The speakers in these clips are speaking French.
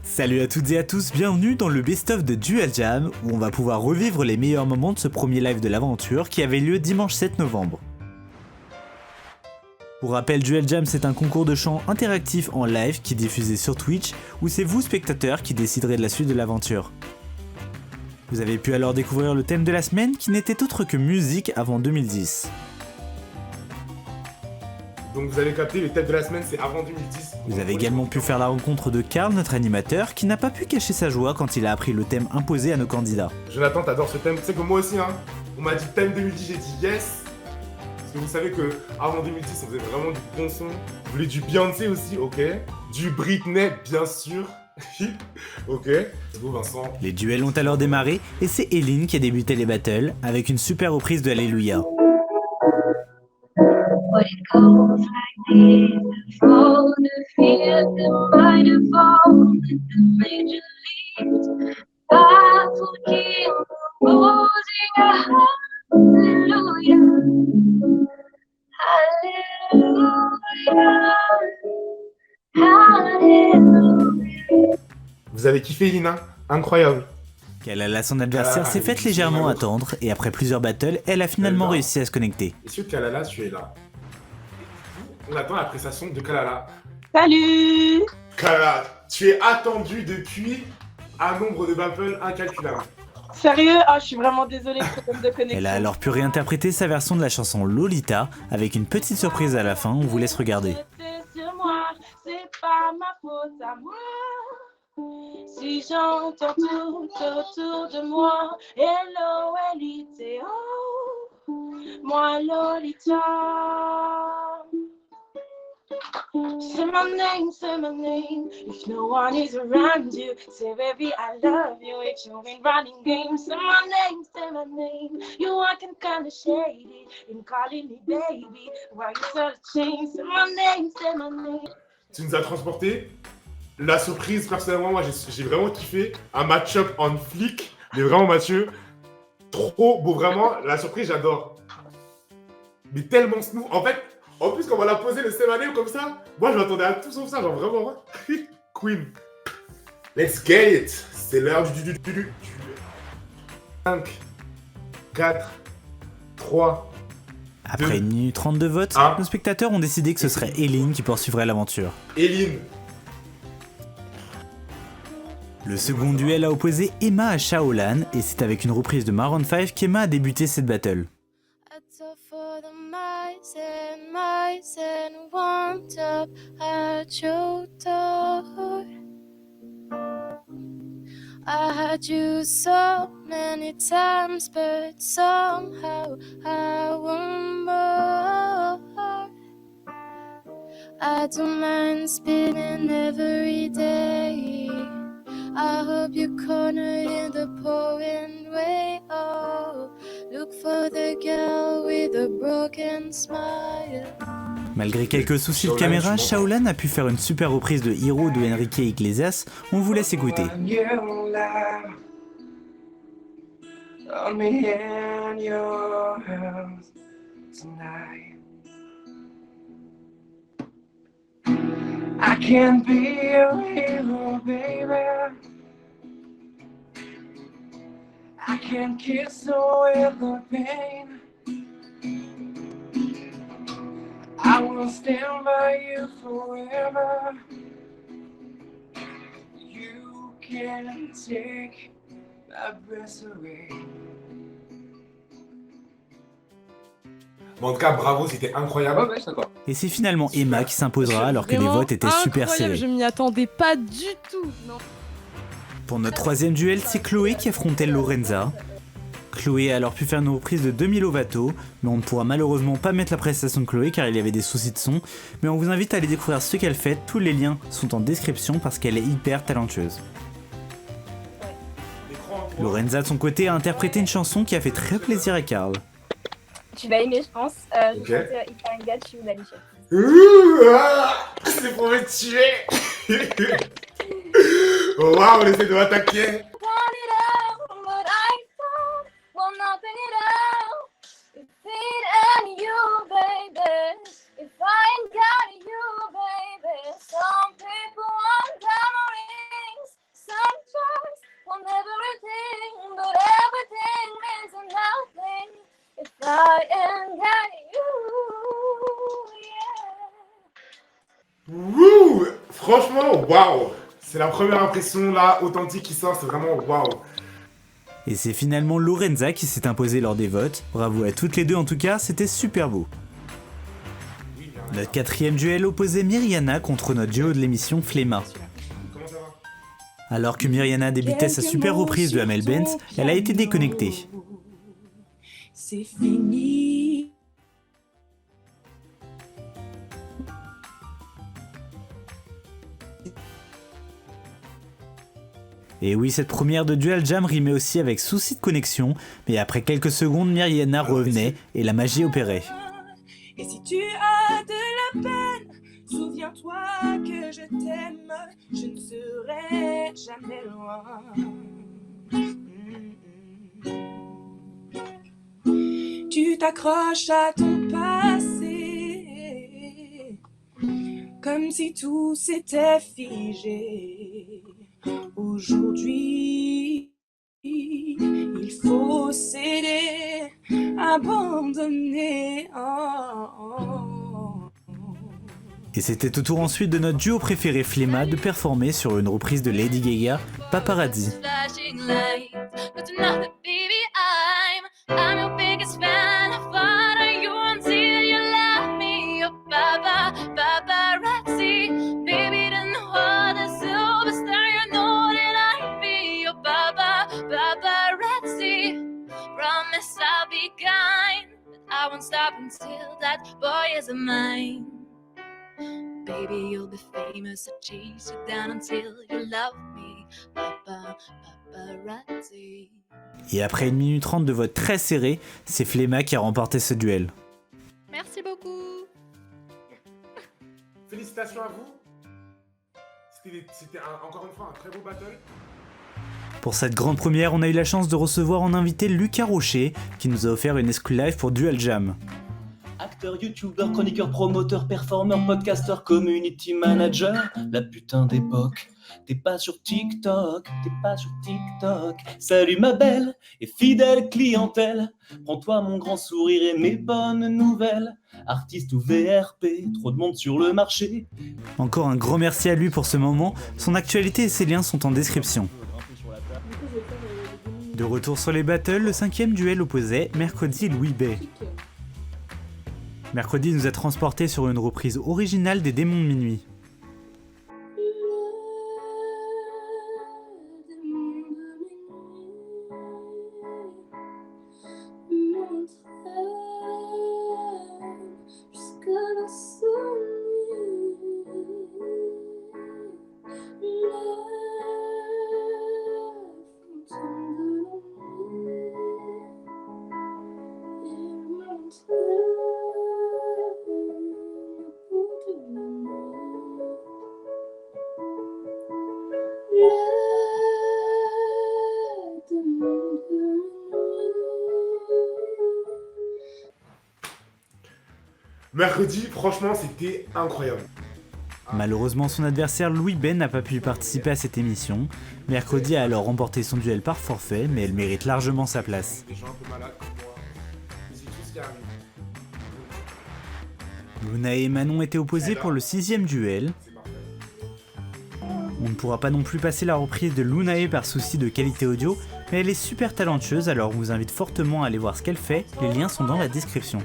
Salut à toutes et à tous, bienvenue dans le best-of de Duel Jam, où on va pouvoir revivre les meilleurs moments de ce premier live de l'aventure qui avait lieu dimanche 7 novembre. Pour rappel, Duel Jam c'est un concours de chant interactif en live qui est diffusé sur Twitch, où c'est vous spectateurs qui déciderez de la suite de l'aventure. Vous avez pu alors découvrir le thème de la semaine qui n'était autre que musique avant 2010. Donc vous avez capté, le thème de la semaine c'est avant 2010. Vous avez également pu faire la rencontre de Karl, notre animateur, qui n'a pas pu cacher sa joie quand il a appris le thème imposé à nos candidats. Jonathan, t'adores ce thème. Tu sais que moi aussi, hein, on m'a dit thème 2010, j'ai dit yes. Parce que vous savez que avant 2010, on faisait vraiment du bon son. Vous voulez du Beyoncé aussi, ok. Du Britney, bien sûr. Ok. C'est beau, Vincent. Les duels ont alors démarré, et c'est Eline qui a débuté les battles, avec une super reprise de Alléluia. But it goes like this, fall the fear, the minor fall, the major leads, baffled king, opposing a hallelujah, hallelujah, hallelujah. Vous avez kiffé, Elina? Incroyable. Kalala, son adversaire, s'est faite légèrement attendre, et après plusieurs battles, elle a finalement réussi à se connecter. Est-ce que Kalala, tu es là? On attend la prestation de Kalala. Salut! Kalala, tu es attendu depuis un nombre de battles incalculable. Sérieux? Ah, je suis vraiment désolée, problème de connexion. Elle a alors pu réinterpréter sa version de la chanson Lolita, avec une petite surprise à la fin, on vous laisse regarder. C'est sur moi, c'est pas ma faute à moi. Si j'entends tout autour de moi, L-O-L-I-T-O, moi Lolita. Say my name, if no one is around you, say baby I love you, it's you in running games. Say my name, you acting kinda shady, in calling me baby, why you searching? Say my name. Tu nous as transporté. La surprise, personnellement, moi j'ai vraiment kiffé. Un match-up en flic. Mais vraiment, Mathieu, trop beau, vraiment. La surprise, j'adore. Mais tellement smooth. En fait, en plus, quand on va la poser le Semané comme ça, moi je m'attendais à tout sauf ça, genre vraiment. Queen. Let's get it. C'est l'heure du. 5, 4, 3. Après 1 minute 30 de vote, nos spectateurs ont décidé que ce serait Eline qui poursuivrait l'aventure. Eline. Le second duel a opposé Emma à Shaolan, et c'est avec une reprise de Maroon 5 qu'Emma a débuté cette battle. I had you so many times, but somehow I want more. I don't mind spinning every day. I hope you're cornered in the pouring rain. Oh, look for the girl with a broken smile. Malgré quelques soucis de caméra, Shaolan a pu faire une super reprise de Hero de Enrique Iglesias, on vous laisse écouter. I can be your hero, baby. I can kiss away the pain. I will stand by you forever. You can take my breath away. Bon, en tout cas, bravo, c'était incroyable. Ouais, ça va. Et c'est finalement Emma qui s'imposera alors que les votes étaient super serrés. Je m'y attendais pas du tout. Non. Pour notre troisième duel, c'est Chloé qui affrontait Lorenza. Chloé a alors pu faire une reprise de 2000 Lovato, mais on ne pourra malheureusement pas mettre la prestation de Chloé car il y avait des soucis de son, mais on vous invite à aller découvrir ce qu'elle fait, tous les liens sont en description parce qu'elle est hyper talentueuse. Lorenza de son côté a interprété une chanson qui a fait très plaisir à Karl. Tu vas aimer, je pense. Je Ok. chante If I Got You d'Alicia. C'est pour me tuer. Waouh, on essaie de m'attaquer. and you, Wouh! Franchement, waouh! C'est la première impression là, authentique qui sort, c'est vraiment waouh! Et c'est finalement Lorenza qui s'est imposée lors des votes. Bravo à toutes les deux en tout cas, c'était super beau. Notre quatrième duel opposait Myriana contre notre duo de l'émission Flemma. Comment ça va? Alors que Myriana débutait sa super reprise de Amel Benz, elle a été déconnectée. C'est fini. Et oui, cette première de Dual Jam rimait aussi avec souci de connexion, mais après quelques secondes, Myriana revenait et la magie opérait. Et si tu as de la peine, souviens-toi que je t'aime, je ne serai jamais loin. Tu t'accroches à ton passé, comme si tout s'était figé. Aujourd'hui, il faut céder, abandonner. Et c'était au tour ensuite de notre duo préféré Flemma de performer sur une reprise de Lady Gaga, Paparazzi. Flashing lights, but tonight, baby, I'm your biggest fan. I follow you until you love me. Oh, paparazzi, baby, the no other superstar. You know that I'll be your paparazzi. Promise I'll be kind, but I won't stop until that boy is mine. Baby, you'll be famous. I chase you down until you love me. Paparazzi. Et après 1 minute 30 de vote très serré, c'est Flemma qui a remporté ce duel. Merci beaucoup. Félicitations à vous. C'était encore une fois un très beau battle. Pour cette grande première, on a eu la chance de recevoir en invité Lucas Rocher, qui nous a offert une exclu live pour Dual Jam. Acteur, youtubeur, chroniqueur, promoteur, performeur, podcasteur, community manager, la putain d'époque. T'es pas sur TikTok, t'es pas sur TikTok. Salut ma belle et fidèle clientèle. Prends-toi mon grand sourire et mes bonnes nouvelles. Artiste ou VRP, trop de monde sur le marché. Encore un grand merci à lui pour ce moment, son actualité et ses liens sont en description. De retour sur les battles, le 5e duel opposait Mercredi et Louis B. Mercredi nous a transportés sur une reprise originale des Démons de Minuit. Mercredi, franchement, c'était incroyable. Malheureusement, son adversaire Louis B n'a pas pu participer à cette émission. Mercredi a alors remporté son duel par forfait, mais elle mérite largement sa place. Des gens un peu malades comme moi. C'est tout ce qui arrive. Luna et Manon étaient opposés pour le 6e duel. C'est parfait. On ne pourra pas non plus passer la reprise de Lunae par souci de qualité audio, mais elle est super talentueuse, alors on vous invite fortement à aller voir ce qu'elle fait, les liens sont dans la description.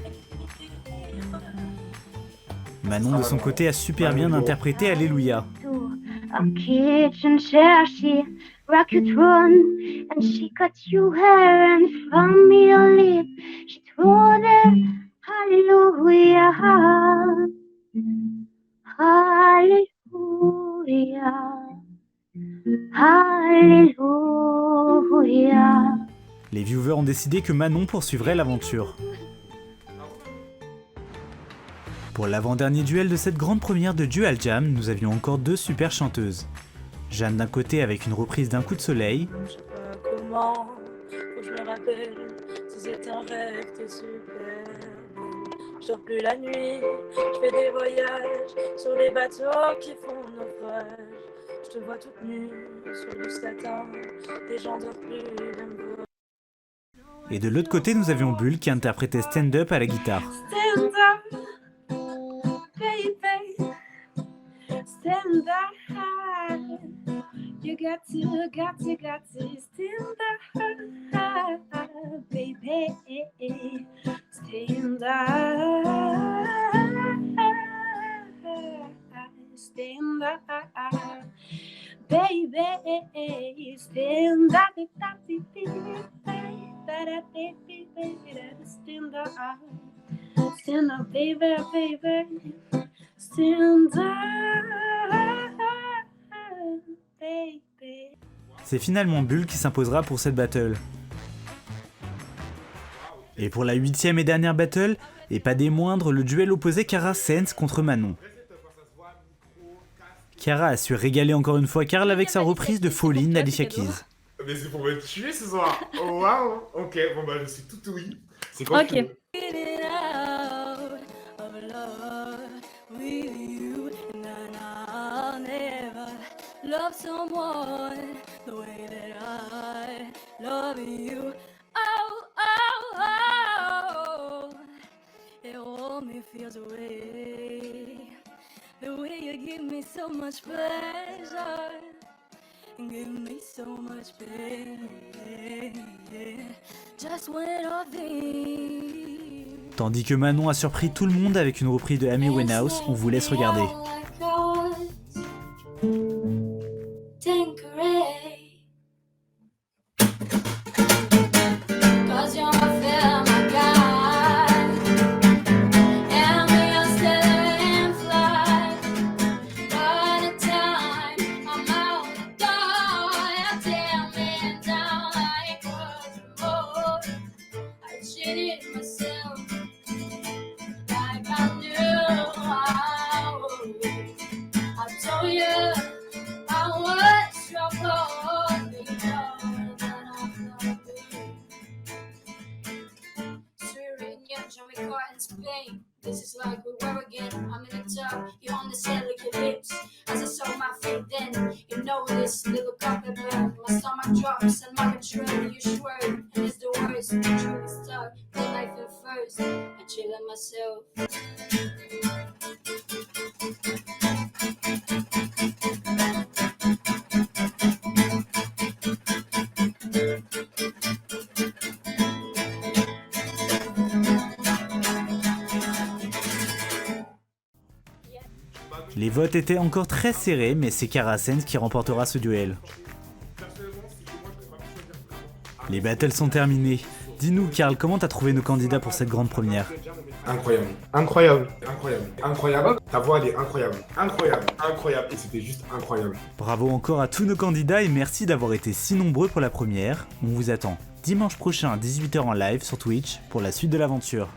Manon de son côté a super bien interprété Alléluia. A kitchen chair, she rocked it run, and she cut you hair and from your lip. She told her, Hallelujah, Hallelujah, Hallelujah. Les viewers ont décidé que Manon poursuivrait l'aventure. Pour l'avant-dernier duel de cette grande première de Dual Jam, nous avions encore deux super chanteuses. Jeanne d'un côté avec une reprise d'un coup de soleil. Je sais pas comment, faut que je me rappelle, si c'était un rêve, t'es super. Je dors plus la nuit, je fais des voyages sur les bateaux qui font naufrage. Je te vois toute nue sur du satin, des gens dorment plus de me voir. Et de l'autre côté, nous avions Bull qui interprétait Stand Up à la guitare. Stand up, baby. Stand up high. You got to stand up high, baby. Stand up, stand up, baby. Stand up, stand up, stand up, baby, baby. Stand up, baby. C'est finalement Bull qui s'imposera pour cette battle. Et pour la 8e et dernière battle, et pas des moindres, le duel opposait Cara Sense contre Manon. Cara a su régaler encore une fois Karl avec sa reprise de Falling d'Alicia Keys. Mais c'est pour me tuer ce soir. Oh waouh. Ok, bon bah je suis tout oui. C'est quand tu veux. Love someone the way that I love you. Oh, oh, oh. It only feels away. The way you give me so much pleasure. Give me so much pain. Just when I think. Tandis que Manon a surpris tout le monde avec une reprise de Amy Winehouse, on vous laisse regarder. This is like we were again. I'm in the tub, you're on the side of your lips. As I saw my feet, then you know this little cup of blood. My stomach drops and my control. You swear, and it's the worst. I'm truly stuck, put life in first. I'm chilling myself. Les votes étaient encore très serrés, mais c'est Cara Sense qui remportera ce duel. Les battles sont terminés. Dis-nous, Karl, comment t'as trouvé nos candidats pour cette grande première? Incroyable, incroyable, incroyable, incroyable. Ta voix elle est incroyable, incroyable, incroyable. Et c'était juste incroyable. Bravo encore à tous nos candidats et merci d'avoir été si nombreux pour la première. On vous attend dimanche prochain à 18h en live sur Twitch pour la suite de l'aventure.